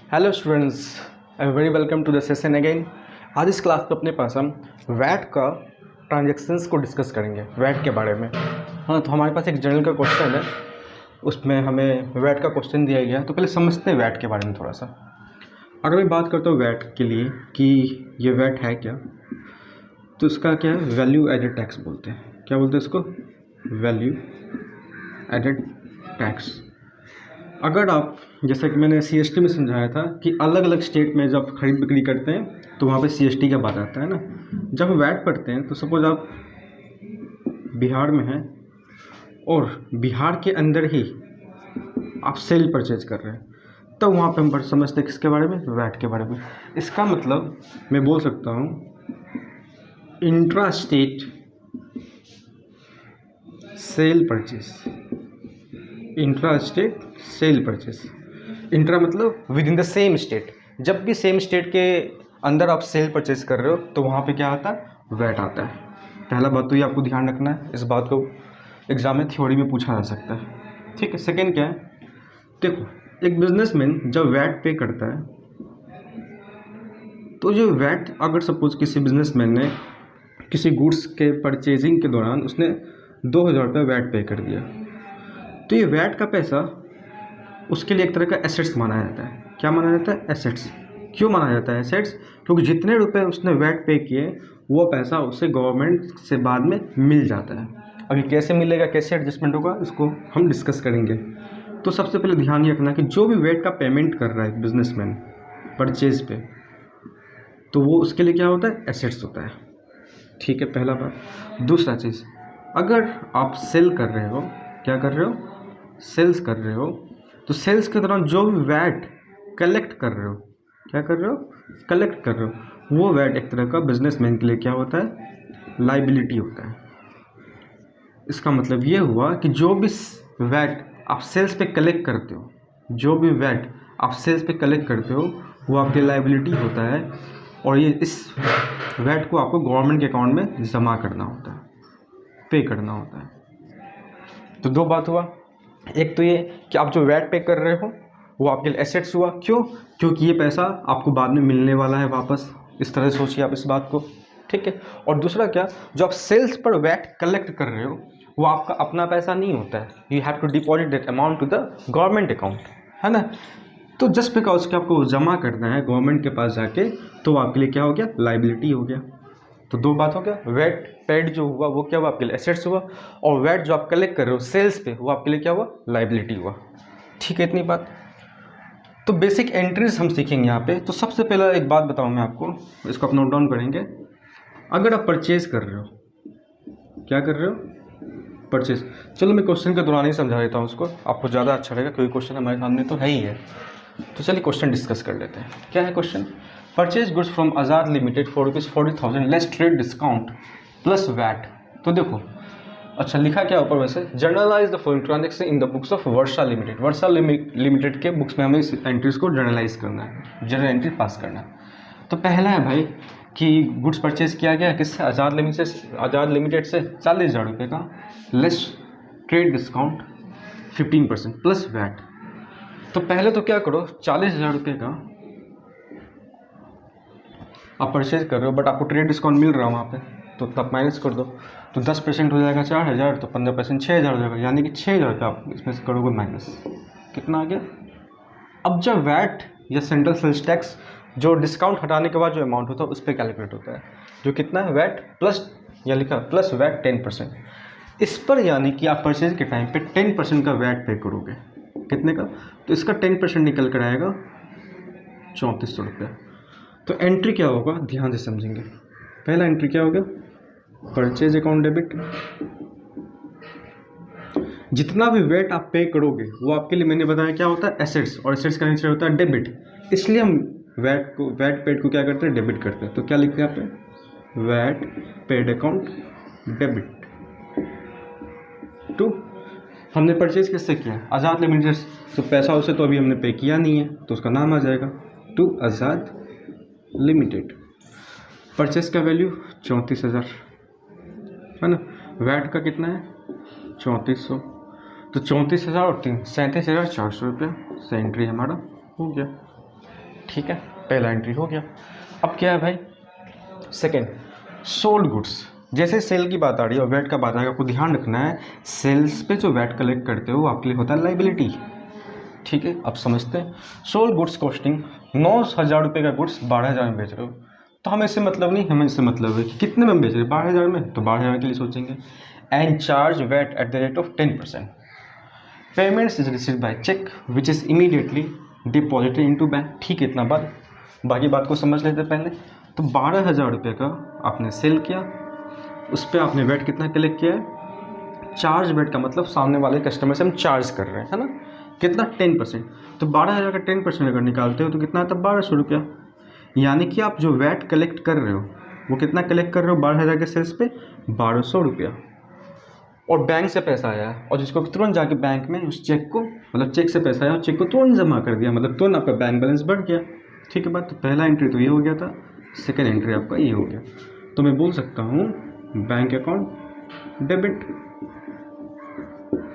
Hello students, I am very welcome to the session again. आज इस class में अपने पास हम वैट का ट्रांजैक्शंस को डिस्कस करेंगे, वैट के बारे में। हाँ, तो हमारे पास एक जनरल का क्वेश्चन है, उसमें हमें वैट का क्वेश्चन दिया गया। तो पहले समझते हैं वैट के बारे में थोड़ा सा। अगर मैं बात करता हूँ वैट के लिए कि ये वैट है क्या, तो इसका क्या है, वैल्यू एडेड टैक्स बोलते हैं। क्या बोलते हैं इसको? Value added tax. अगर आप, जैसा कि मैंने सीएसटी में समझाया था कि अलग अलग स्टेट में जब खरीद बिक्री करते हैं तो वहाँ पे सीएसटी का बात आता है ना। जब वैट पढ़ते हैं तो सपोज आप बिहार में हैं और बिहार के अंदर ही आप सेल परचेज कर रहे हैं, तो वहाँ पे हम समझते हैं किसके बारे में? वैट के बारे में। इसका मतलब मैं बोल सकता हूँ intra state sale purchase. Intra state sale purchase, intra मतलब within the same state. जब भी सेम स्टेट के अंदर आप सेल परचेज कर रहे हो तो वहाँ पे क्या आता है? वैट आता है। पहला बात तो ये आपको ध्यान रखना है, इस बात को एग्जाम में थ्योरी में पूछा जा सकता है। ठीक है। सेकेंड क्या है, देखो, एक बिजनेसमैन जब वैट पे करता है तो जो वैट, अगर सपोज किसी बिजनेसमैन ने किसी गुड्स के परचेजिंग के दौरान उसने 2,000 रुपये वैट पे कर दिया, तो ये वैट का पैसा उसके लिए एक तरह का एसेट्स माना जाता है। क्या माना जाता है? एसेट्स। क्यों माना जाता है एसेट्स? क्योंकि जितने रुपए उसने वैट पे किए वो पैसा उसे गवर्नमेंट से बाद में मिल जाता है। अभी कैसे मिलेगा, कैसे एडजस्टमेंट होगा, इसको हम डिस्कस करेंगे। तो सबसे पहले ध्यान ये रखना कि जो भी वैट का पेमेंट कर रहा है बिजनेसमैन परचेज पे, तो वो उसके लिए क्या होता है? एसेट्स होता है। ठीक है, पहला बात। दूसरा चीज़, अगर आप सेल कर रहे हो, क्या कर रहे हो? सेल्स कर रहे हो, तो सेल्स के दौरान जो भी वैट कलेक्ट कर रहे हो, क्या कर रहे हो? कलेक्ट कर रहे हो, वो वैट एक तरह का बिजनेसमैन के लिए क्या होता है? लाइबिलिटी होता है। इसका मतलब ये हुआ कि जो भी वैट आप सेल्स पे कलेक्ट करते हो, जो भी वैट आप सेल्स पे कलेक्ट करते हो वो आपकी लाइबिलिटी होता है, और ये इस वैट को आपको गवर्नमेंट के अकाउंट में जमा करना होता है, पे करना होता है। तो दो बात हुआ, एक तो ये कि आप जो वैट पे कर रहे हो वो आपके लिए एसेट्स हुआ। क्यों? क्योंकि ये पैसा आपको बाद में मिलने वाला है वापस। इस तरह से सोचिए आप इस बात को। ठीक है। और दूसरा क्या, जो आप सेल्स पर वैट कलेक्ट कर रहे हो वो आपका अपना पैसा नहीं होता है। You have to deposit that amount to the government account, है ना। तो जस्ट बिकॉज कि आपको जमा करना है गवर्नमेंट के पास जाके, तो आपके लिए क्या हो गया? लाइबिलिटी हो गया। तो दो बात हो गया, वैट पेड जो हुआ वो क्या हुआ? आपके लिए एसेट्स हुआ, और वैट जो आप कलेक्ट कर रहे हो सेल्स पे वो आपके लिए क्या हुआ? लाइबिलिटी हुआ। ठीक है, इतनी बात। तो बेसिक एंट्रीज हम सीखेंगे यहाँ पे। तो सबसे पहला एक बात बताऊँ मैं आपको, इसको आप नोट डाउन करेंगे। अगर आप परचेज कर रहे हो, क्या कर रहे हो? परचेज। चलो मैं क्वेश्चन के दौरान ही समझा देता हूँ उसको, आपको ज़्यादा अच्छा रहेगा क्योंकि क्वेश्चन हमारे सामने तो है ही है। तो चलिए क्वेश्चन डिस्कस कर लेते हैं। क्या है question? Purchase goods from Azad limited for ₹40,000 less trade discount plus VAT. तो देखो, अच्छा लिखा क्या ऊपर वैसे, journalize the following transaction in the books of Varsha limited. Varsha limited के बुक्स में हमें इस एंट्रीज को जर्नलाइज करना है, जर्नल एंट्री पास करना है। तो पहला है भाई कि गुड्स परचेज किया गया किससे? आज़ाद लिमिटेड से 40,000 रुपये का less trade discount 15% plus VAT. तो पहले तो क्या करो, 40,000 रुपये का आप परचेज कर रहे हो, बट आपको ट्रेड डिस्काउंट मिल रहा है वहाँ पे, तो तब माइनस कर दो। तो 10% हो जाएगा 4,000, तो 15% 6,000 हो जाएगा, यानी कि 6,000 रुपये आप इसमें से करोगे माइनस। कितना आ गया? अब जब वैट या सेंट्रल सेल्स टैक्स जो डिस्काउंट हटाने के बाद जो अमाउंट होता है उस पर कैलकुलेट होता है, जो कितना है? वैट प्लस, या लिखा प्लस वैट 10%। इस पर यानी कि आप परचेज के टाइम पे 10% का वैट पे करोगे। कितने का? तो इसका 10% निकल कर आएगा 3,400 रुपये। तो एंट्री क्या होगा, ध्यान से समझेंगे। पहला एंट्री क्या होगा? Purchase account debit. जितना भी वैट आप पे करोगे वो आपके लिए, मैंने बताया क्या होता है? एसेट्स, और एसेट्स का नेचर होता है डेबिट। इसलिए हम वैट पेड को क्या करते हैं? डेबिट करते हैं। तो क्या लिखते हैं यहाँ पे? VAT paid account debit to, हमने परचेज किससे किया? आज़ाद लिमिटेड। तो पैसा उसे तो अभी हमने पे किया नहीं है, तो उसका नाम आ जाएगा टू आज़ाद लिमिटेड। परचेज का वैल्यू 34,000, है ना। वैट का कितना है? 3,400। तो 34,000 और 3, 37,400 रुपया से एंट्री हमारा हो गया। ठीक है, पहला एंट्री हो गया। अब क्या है भाई, सेकेंड, सोल्ड गुड्स। जैसे सेल की बात आ रही है और वैट का बात आ रही है, आपको ध्यान रखना है सेल्स पे जो वैट कलेक्ट करते हो वो आपके लिए होता है लाइबिलिटी। ठीक है, अब समझते हैं। सोल्ड गुड्स कॉस्टिंग, 9,000 रुपये का गुड्स 12,000 में बेच रहे हो, तो हमें इससे मतलब नहीं, हमें इससे मतलब है कि कितने में बेच रहे हैं, 12,000 में, तो 12,000 के लिए सोचेंगे। And charge VAT at the rate of 10%। Payments is received by cheque which is immediately deposited into bank. ठीक है, इतना बात, बाकी बात को समझ लेते पहले। तो 12,000 रुपये का आपने सेल किया, उस पर आपने वैट कितना कलेक्ट किया है, चार्ज वैट का मतलब सामने वाले कस्टमर से हम चार्ज कर रहे हैं, है ना, कितना, 10%। तो 12,000 का 10% अगर निकालते हो तो कितना आता है, 1,200 रुपया। यानी कि आप जो वैट कलेक्ट कर रहे हो वो कितना कलेक्ट कर रहे हो, 12,000 के सेल्स पे 1,200 रुपया। और बैंक से पैसा आया और जिसको तुरंत जाके बैंक में उस चेक को, मतलब चेक से पैसा आया और चेक को तुरंत जमा कर दिया, मतलब तुरंत आपका बैंक बैलेंस बढ़ गया। ठीक है बात, तो पहला एंट्री तो ये हो गया था, सेकेंड एंट्री आपका ये हो गया। तो मैं बोल सकता हूँ बैंक अकाउंट डेबिट।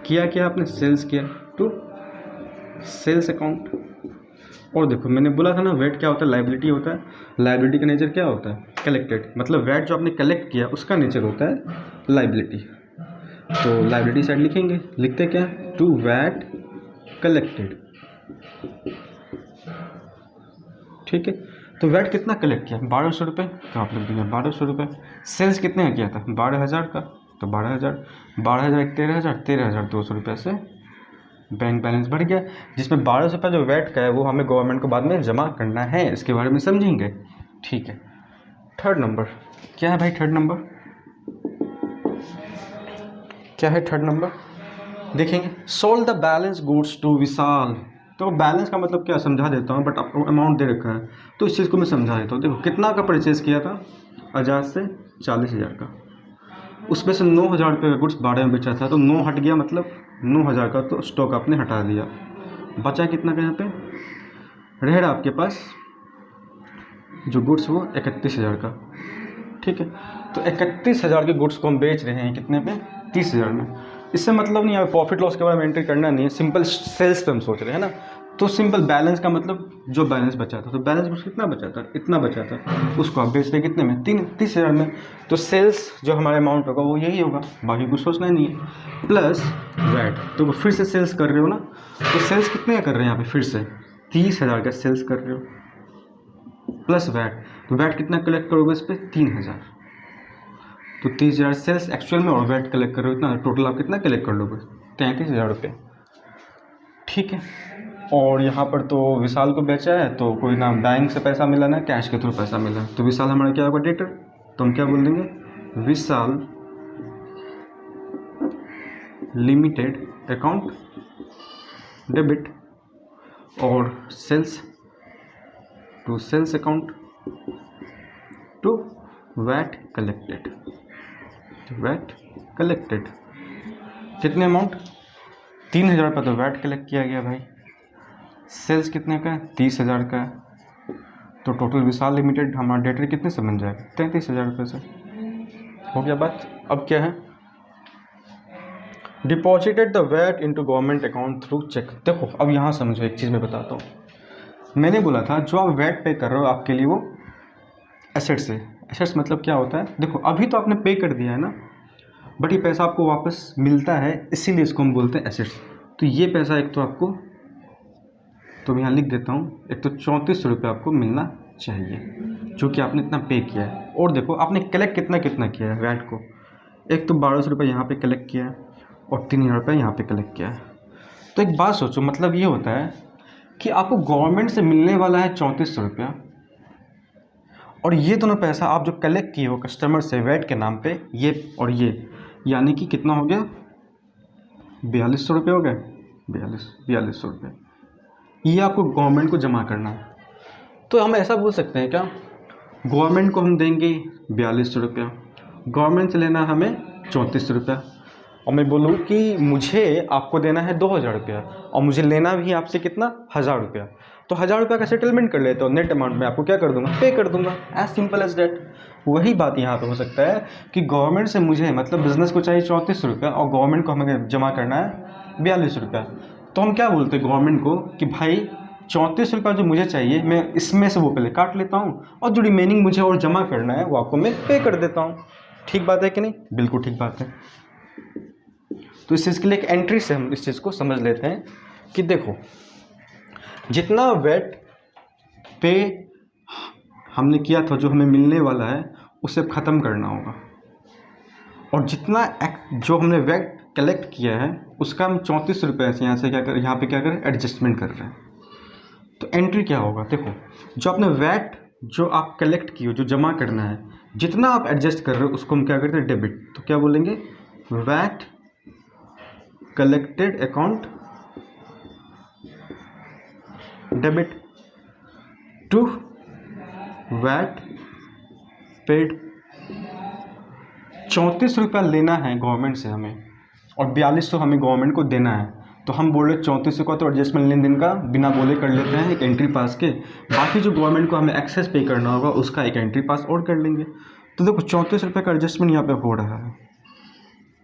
किया क्या आपने, सेल्स किया टू सेल्स अकाउंट। और देखो मैंने बोला था ना वैट क्या होता है, लाइबिलिटी होता है। लाइबिलिटी का नेचर क्या होता है, कलेक्टेड, मतलब वैट जो आपने कलेक्ट किया उसका नेचर होता है लाइबिलिटी। तो लाइबिलिटी साइड लिखेंगे, लिखते क्या, टू वैट कलेक्टेड। ठीक है, तो वैट कितना कलेक्ट किया, 1,200 रुपये, तो आप लिख देंगे 1,200 रुपये। सेल्स कितने का किया था, 12,000 का, तो 12,000, 12,000 13,000, 13,200 रुपये से बैंक बैलेंस बढ़ गया, जिसमें 1,200 रुपये जो वैट का है वो हमें गवर्नमेंट को बाद में जमा करना है, इसके बारे में समझेंगे। ठीक है, थर्ड नंबर क्या है भाई, थर्ड नंबर क्या है, थर्ड नंबर देखेंगे, sold the balance goods to Vishal. तो बैलेंस का मतलब क्या समझा देता हूँ, बट आपको अमाउंट दे रखा है तो इस चीज़ को मैं समझा देता हूँ। देखो कितना का परचेज़ किया था, 1,000 से 40,000 का, उसमें से 9,000 रुपये का गुड्स 12 में बेचा था, तो 9 हट गया, मतलब 9,000 का तो स्टॉक आपने हटा दिया, बचा कितना का यहाँ पे, रह रहा आपके पास जो गुड्स वो 31,000 का। ठीक है, तो 31,000 के गुड्स को हम बेच रहे हैं कितने पे, 30,000 में। इससे मतलब नहीं है, प्रॉफिट लॉस के बारे में एंट्री करना नहीं है, सिंपल सेल्स पे हम सोच रहे हैं ना। तो सिंपल बैलेंस का मतलब जो बैलेंस बचा था, तो बैलेंस गुड्स कितना बचा था, इतना बचा था, उसको आप बेच रहे कितने में, 30,000 में। तो सेल्स जो हमारा अमाउंट होगा वो यही होगा, बाकी कुछ सोचना ही नहीं है। प्लस वैट, तो फिर से सेल्स कर रहे हो ना, तो सेल्स कितने का कर रहे हैं यहाँ पे, फिर से 30,000 का सेल्स कर रहे हो, प्लस वैट, तो वैट कितना कलेक्ट करोगे इस पर, 3,000। तो 30,000 सेल्स एक्चुअल में और वैट कलेक्ट करो इतना, टोटल आप कितना कलेक्ट कर लोगे, 33,000 रुपये। ठीक है, और यहाँ पर तो विशाल को बेचा है, तो कोई ना बैंक से पैसा मिला ना कैश के थ्रू पैसा मिला, तो विशाल हमारा क्या होगा, डेटर। तो हम क्या बोल देंगे, विशाल लिमिटेड अकाउंट डेबिट, और sales to sales account to VAT collected, VAT collected. कितने अमाउंट, 3,000 रुपये तो वैट कलेक्ट किया गया भाई, सेल्स कितने का है, 30,000 का है, तो टोटल विशाल लिमिटेड हमारा डेटर कितने से बन जाएगा, 33,000 रुपये से। हो गया बात। अब क्या है, deposited the VAT into government account through cheque. देखो अब यहाँ समझो, एक चीज़ मैं बताता हूँ, मैंने बोला था जो आप वैट पे कर रहे हो आपके लिए वो एसेट्स है। एसेट्स मतलब क्या होता है, देखो अभी तो आपने पे कर दिया है ना, बट ये पैसा आपको वापस मिलता है, इसीलिए इसको हम बोलते हैं एसेट्स। तो ये पैसा एक तो आपको, तो मैं यहाँ लिख देता हूँ, एक तो 34 रुपये आपको मिलना चाहिए जो कि आपने इतना पे किया है। और देखो आपने कलेक्ट कितना कितना किया है वैट को, एक तो 1,200 रुपये यहाँ पे कलेक्ट किया है और 3,000 रुपये यहाँ पे कलेक्ट किया है। तो एक बात सोचो, मतलब ये होता है कि आपको गवर्नमेंट से मिलने वाला है 3400 रुपया, और ये दोनों पैसा आप जो कलेक्ट किए हो कस्टमर से वैट के नाम पे, ये और ये, यानी कि कितना हो गया, 4,200 रुपये हो गए, 4,200 रुपये, ये आपको गवर्नमेंट को जमा करना है। तो हम ऐसा बोल सकते हैं क्या, गवर्नमेंट को हम देंगे 4,200 रुपया, गवर्नमेंट से लेना हमें 3400 रुपया, और मैं बोलूँ कि मुझे आपको देना है 2,000 रुपया और मुझे लेना भी आपसे कितना, 1,000 रुपया, तो 1,000 रुपया का सेटलमेंट कर लेते हो, नेट अमाउंट में आपको क्या कर दूंगा, पे कर दूंगा, एज सिंपल एज डैट। वही बात यहाँ पे हो सकता है कि गवर्नमेंट से मुझे, मतलब बिजनेस को चाहिए 3400 रुपया और गवर्नमेंट को हमें जमा करना है 4,200 रुपया, तो हम क्या बोलते हैं गवर्नमेंट को कि भाई ₹34 जो मुझे चाहिए मैं इसमें से वो पहले काट लेता हूँ और जो रिमेनिंग मुझे और जमा करना है वो आपको मैं पे कर देता हूँ। ठीक बात है कि नहीं? बिल्कुल ठीक बात है। तो इस चीज़ के लिए एक एंट्री से हम इस चीज़ को समझ लेते हैं कि देखो, जितना वैट पे हमने किया था जो हमें मिलने वाला है उसे ख़त्म करना होगा, और जितना जो हमने वैट कलेक्ट किया है उसका हम ₹34 से यहाँ पे क्या करें, एडजस्टमेंट कर रहे हैं। तो एंट्री क्या होगा, देखो जो आपने वैट जो आप कलेक्ट किए, जो जमा करना है, जितना आप एडजस्ट कर रहे हो उसको हम क्या करते हैं, डेबिट। तो क्या बोलेंगे, VAT collected account debit to VAT paid. ₹34 लेना है गवर्नमेंट से हमें और 4200 हमें गवर्नमेंट को देना है। तो हम बोल रहे 3400 का तो एडजस्टमेंट लेन देन का बिना बोले कर लेते हैं एक एंट्री पास के, बाकी जो गवर्नमेंट को हमें एक्सेस पे करना होगा उसका एक एंट्री पास और कर लेंगे। तो देखो ₹34 का एडजस्टमेंट यहाँ पे हो रहा है,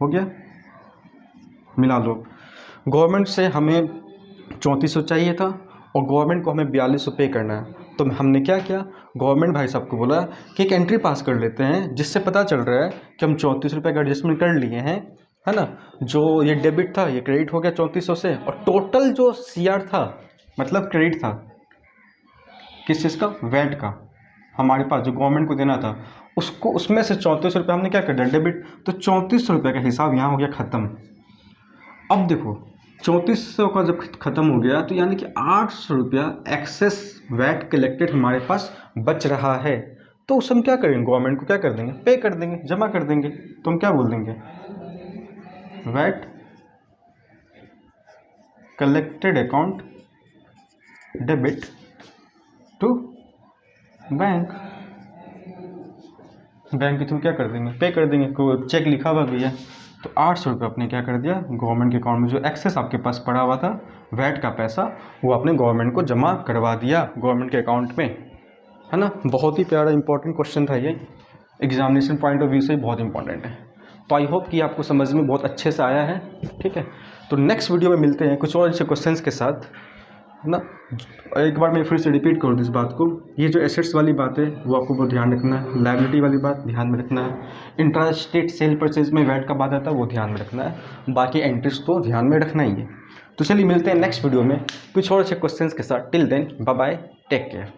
हो गया, मिला लो। गवर्नमेंट से हमें 3400 चाहिए था और गवर्नमेंट को हमें 4200 पे करना है। तो हमने क्या किया, गवर्नमेंट भाई साहब को बोला कि एक एंट्री पास कर लेते हैं जिससे पता चल रहा है कि हम ₹34 का एडजस्टमेंट कर लिए हैं, है ना। जो ये डेबिट था ये क्रेडिट हो गया 3400 से, और टोटल जो CR था मतलब क्रेडिट था किस चीज़ का, वैट का, हमारे पास जो गवर्नमेंट को देना था उसको, उसमें से ₹34 हमने क्या कर दिया, डेबिट। तो ₹34 का हिसाब यहाँ हो गया ख़त्म। अब देखो 3400 का जब ख़त्म हो गया तो यानी कि ₹800 एक्सेस वैट कलेक्टेड हमारे पास बच रहा है। तो उस हम क्या करेंगे, गवर्नमेंट को क्या कर देंगे, पे कर देंगे, जमा कर देंगे। तो हम क्या बोल देंगे, VAT collected account debit to bank. Bank के थ्रू क्या कर देंगे, पे कर देंगे। चेक लिखा हुआ भी है तो ₹800 आपने क्या कर दिया, गवर्नमेंट के अकाउंट में जो एक्सेस आपके पास पड़ा हुआ था वैट का पैसा वो आपने गवर्नमेंट को जमा करवा दिया गवर्नमेंट के अकाउंट में, है ना। बहुत ही प्यारा इंपॉर्टेंट क्वेश्चन था ये, एग्जामिनेशन पॉइंट ऑफ व्यू से बहुत इंपॉर्टेंट है। तो आई होप कि आपको समझ में बहुत अच्छे से आया है, ठीक है। तो नेक्स्ट वीडियो में मिलते हैं कुछ और अच्छे क्वेश्चंस के साथ, है ना। एक बार मैं फिर से रिपीट करूँ इस बात को, ये जो एसेट्स वाली बात है वो आपको बहुत ध्यान रखना है, लायबिलिटी वाली बात ध्यान में रखना है, इंट्रा स्टेट सेल परचेज में वैट का बात आता है वो ध्यान में रखना है, बाकी एंट्रीज तो ध्यान में रखना ही है। तो चलिए मिलते हैं नेक्स्ट वीडियो में कुछ और अच्छे क्वेश्चंस के साथ। Till then bye bye, take care.